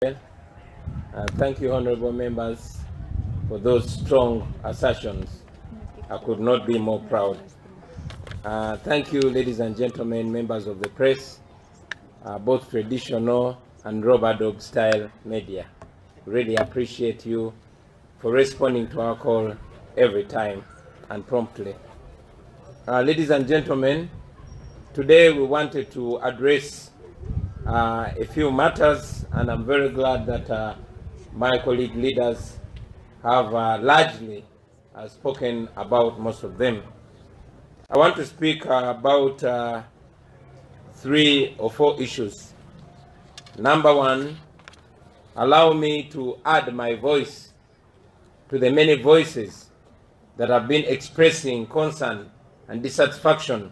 Thank you, honorable members, for those strong assertions. I could not be more proud. Thank you, ladies and gentlemen, members of the press, both traditional and rubber dog style media. Really appreciate you for responding to our call every time and promptly. Ladies and gentlemen, today we wanted to address a few matters, and I'm very glad that my colleague leaders have largely spoken about most of them. I want to speak about 3 or 4 issues. Number one, allow me to add my voice to the many voices that have been expressing concern and dissatisfaction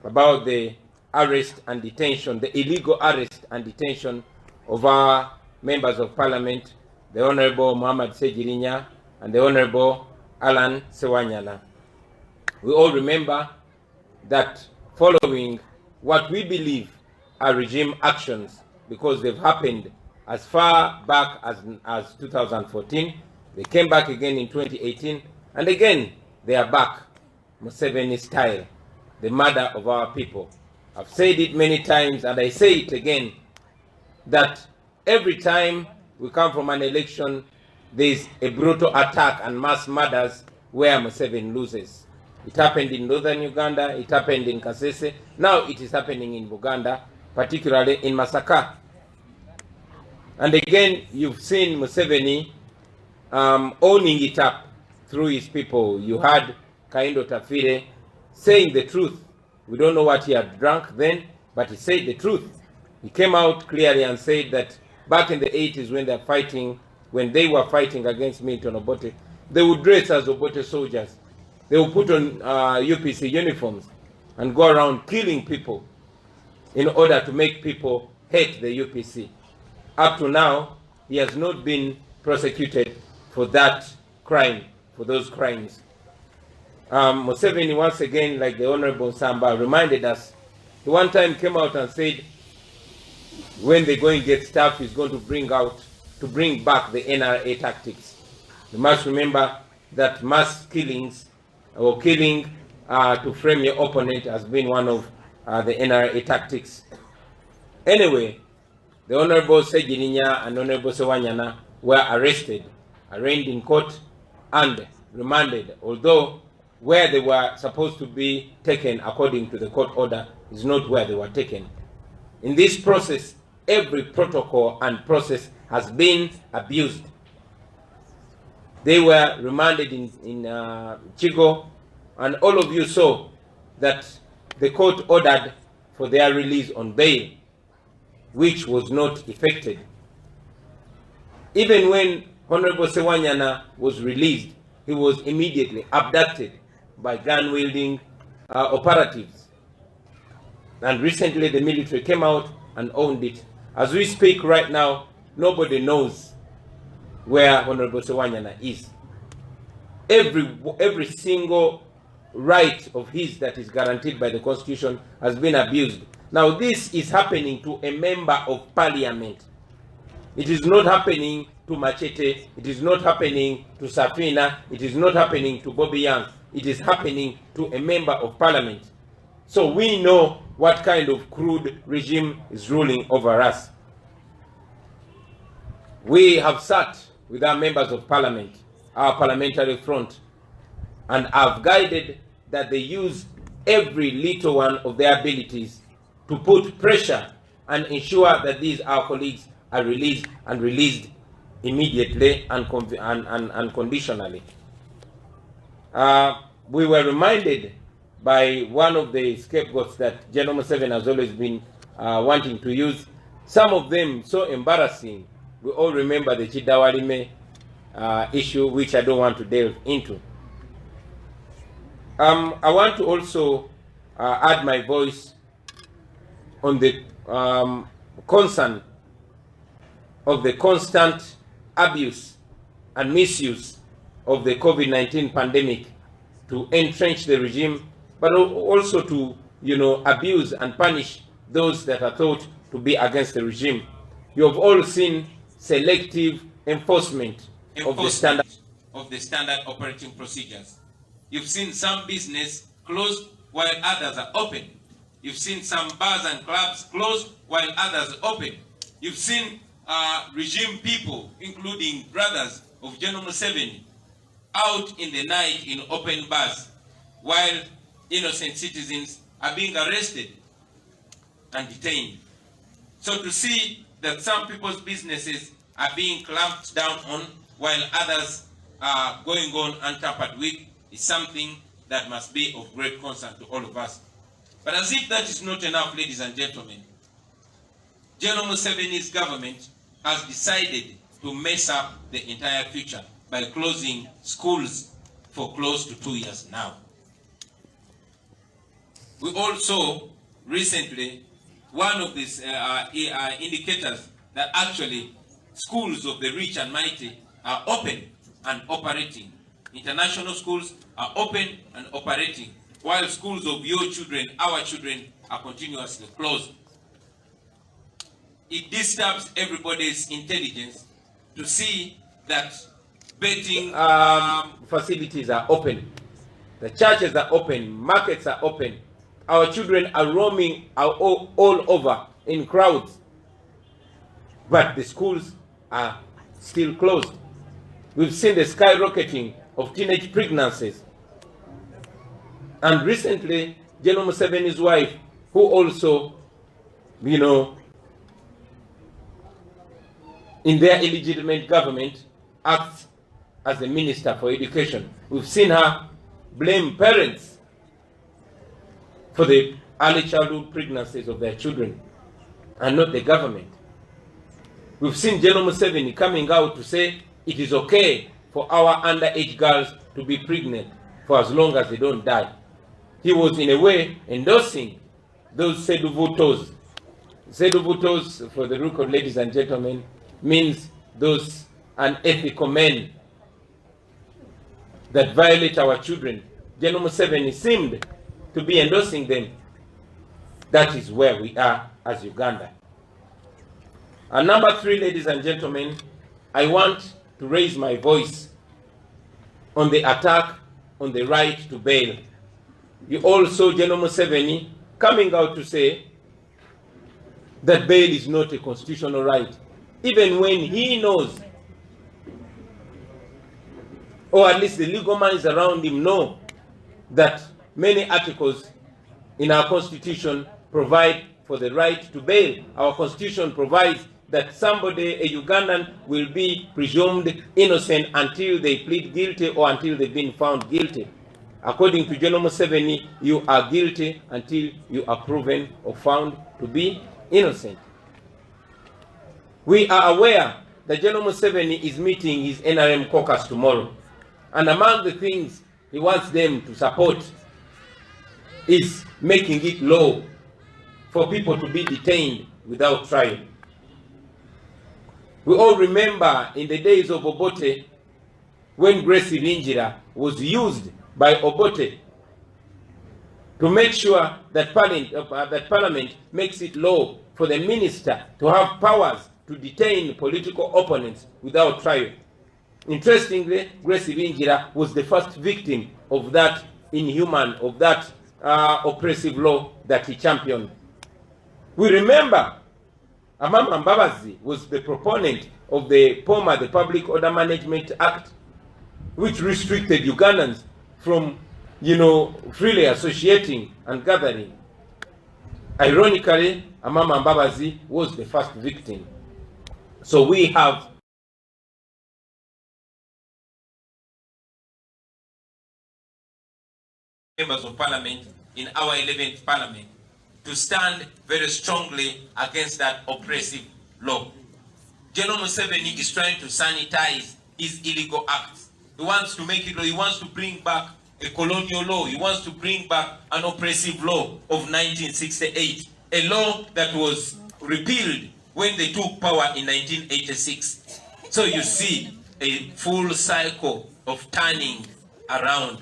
about the arrest and detention, the illegal arrest and detention of our members of parliament, the Honorable Muhammad Sejirinya and the Honorable Alan Sewanyana. We all remember that following what we believe are regime actions, because they've happened as far back as 2014, they came back again in 2018, and again they are back, Museveni style, the murder of our people. I've said it many times, and I say it again, that every time we come from an election, there's a brutal attack and mass murders where Museveni loses. It happened in northern Uganda, it happened in Kasese, now it is happening in Buganda, particularly in Masaka. And again, you've seen Museveni owning it up through his people. You had Kaindo Tafire saying the truth. We don't know what he had drunk then, but he said the truth. He came out clearly and said that back in the 80s when they were fighting against Milton Obote, they would dress as Obote soldiers. They would put on UPC uniforms and go around killing people in order to make people hate the UPC. Up to now, he has not been prosecuted for that crime, for those crimes. Museveni, once again, like the Honorable Samba reminded us, he one time came out and said, when they go and get stuff, he's going to bring back the NRA tactics. You must remember that mass killings or killing to frame your opponent has been one of the NRA tactics. Anyway, the Honorable Sejirinya and Honorable Sewanyana were arrested, arraigned in court, and remanded, although where they were supposed to be taken according to the court order is not where they were taken. In this process, every protocol and process has been abused. They were remanded in Chigo, and all of you saw that the court ordered for their release on bail, which was not effected. Even when Honorable Sewanyana was released, he was immediately abducted by gun-wielding operatives. And recently the military came out and owned it. As we speak right now, nobody knows where Honorable Sewanyana is. Every single right of his that is guaranteed by the Constitution has been abused. Now this is happening to a member of parliament. It is not happening to Machete, it is not happening to Safina, it is not happening to Bobiwine. It is happening to a member of parliament. So we know what kind of crude regime is ruling over us. We have sat with our members of parliament, our parliamentary front, and have guided that they use every little one of their abilities to put pressure and ensure that these our colleagues are released, and released immediately and unconditionally. We were reminded by one of the scapegoats that General Museveni has always been wanting to use, some of them so embarrassing. We all remember the Chidawalime issue, which I don't want to delve into. I want to also add my voice on the concern of the constant abuse and misuse of the COVID-19 pandemic to entrench the regime, but also to, abuse and punish those that are thought to be against the regime. You have all seen selective enforcement of the standard operating procedures. You've seen some business closed while others are open. You've seen some bars and clubs closed while others are open. You've seen regime people, including brothers of General Museveni, out in the night in open bars, while innocent citizens are being arrested and detained. So to see that some people's businesses are being clamped down on while others are going on untampered with is something that must be of great concern to all of us. But as if that is not enough, ladies and gentlemen, General Museveni's government has decided to mess up the entire future by closing schools for close to 2 years now. We also recently, one of these indicators that actually schools of the rich and mighty are open and operating. International schools are open and operating, while schools of your children, our children, are continuously closed. It disturbs everybody's intelligence to see that betting facilities are open, the churches are open, markets are open, our children are roaming all over in crowds, but the schools are still closed. We've seen the skyrocketing of teenage pregnancies. And recently, General Museveni's wife, who also, in their illegitimate government, acts as the Minister for Education. We've seen her blame parents for the early childhood pregnancies of their children and not the government. We've seen General Museveni coming out to say it is okay for our underage girls to be pregnant for as long as they don't die. He was in a way endorsing those seduvutos. Seduvutos, for the record, ladies and gentlemen, means those unethical men that violate our children. General Museveni seemed to be endorsing them. That is where we are as Uganda. And number 3, ladies and gentlemen, I want to raise my voice on the attack on the right to bail. You all saw General Museveni coming out to say that bail is not a constitutional right, even when he knows, or at least the legal minds around him know, that many articles in our constitution provide for the right to bail. Our constitution provides that somebody, a Ugandan, will be presumed innocent until they plead guilty or until they've been found guilty. According to General Museveni, you are guilty until you are proven or found to be innocent. We are aware that General Museveni is meeting his NRM caucus tomorrow. And among the things he wants them to support is making it law for people to be detained without trial. We all remember in the days of Obote, when Grace Iringira was used by Obote to make sure that Parliament makes it law for the minister to have powers to detain political opponents without trial. Interestingly, Grace Iringira was the first victim of that inhuman, of that oppressive law that he championed. We remember Amama Mbabazi was the proponent of the POMA, the Public Order Management Act, which restricted Ugandans from, freely associating and gathering. Ironically, Amama Mbabazi was the first victim. So we have members of Parliament in our 11th Parliament to stand very strongly against that oppressive law. General Museveni is trying to sanitize his illegal acts. He wants to make it law. He wants to bring back a colonial law. He wants to bring back an oppressive law of 1968, a law that was repealed when they took power in 1986. So you see a full cycle of turning around.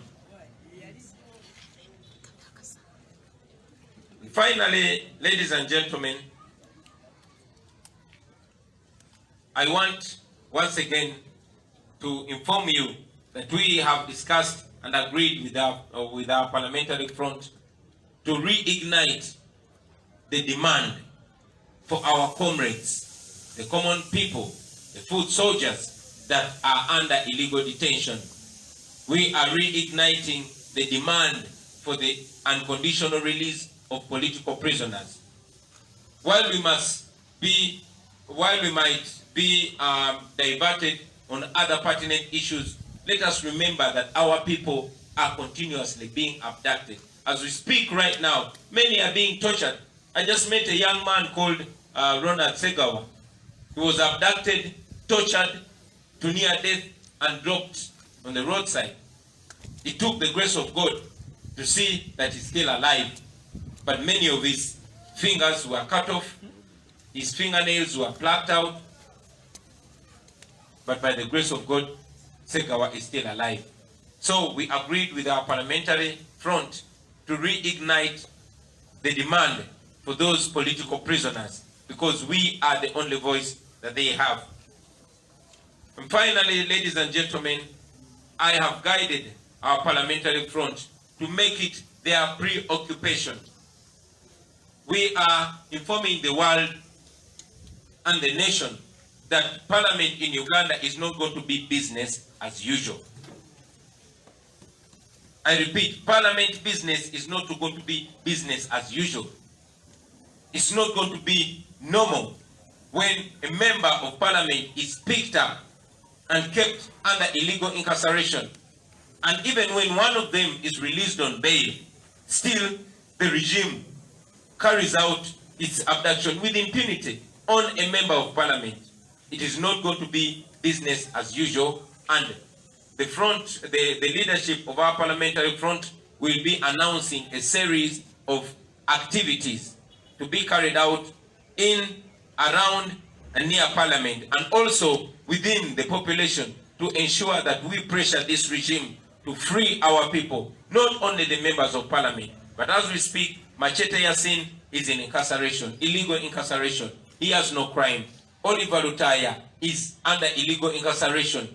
Finally, ladies and gentlemen, I want once again to inform you that we have discussed and agreed with our parliamentary front to reignite the demand for our comrades, the common people, the foot soldiers that are under illegal detention. We are reigniting the demand for the unconditional release of political prisoners. While we might be diverted on other pertinent issues, let us remember that our people are continuously being abducted. As we speak right now, many are being tortured. I just met a young man called Ronald Segawa. He was abducted, tortured to near death, and dropped on the roadside. It took the grace of God to see that he's still alive. But many of his fingers were cut off, his fingernails were plucked out. But by the grace of God, Segawa is still alive. So we agreed with our parliamentary front to reignite the demand for those political prisoners, because we are the only voice that they have. And finally, ladies and gentlemen, I have guided our parliamentary front to make it their preoccupation. We are informing the world and the nation that Parliament in Uganda is not going to be business as usual. I repeat, Parliament business is not going to be business as usual. It's not going to be normal when a member of Parliament is picked up and kept under illegal incarceration. And even when one of them is released on bail, still the regime carries out its abduction with impunity on a member of Parliament. It is not going to be business as usual, and the front, the leadership of our parliamentary front will be announcing a series of activities to be carried out in, around, and near Parliament, and also within the population, to ensure that we pressure this regime to free our people, not only the members of Parliament, but as we speak, Machete Yasin is in incarceration, illegal incarceration. He has no crime. Oliver Lutaya is under illegal incarceration.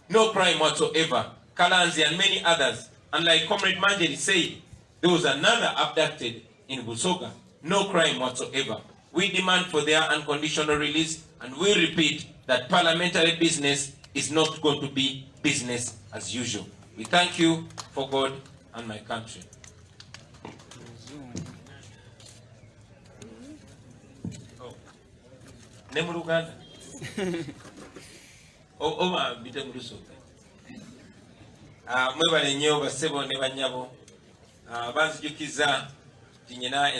No crime whatsoever. Kalanzi and many others. And like Comrade Manjeri said, there was another abducted in Busoga. No crime whatsoever. We demand for their unconditional release, and we repeat that parliamentary business is not going to be business as usual. We thank you for God and my country. Nemuruganda. Oma bite murusoka. Mwebale nnyo basebo ne banyabo. Banzijukiza tinyina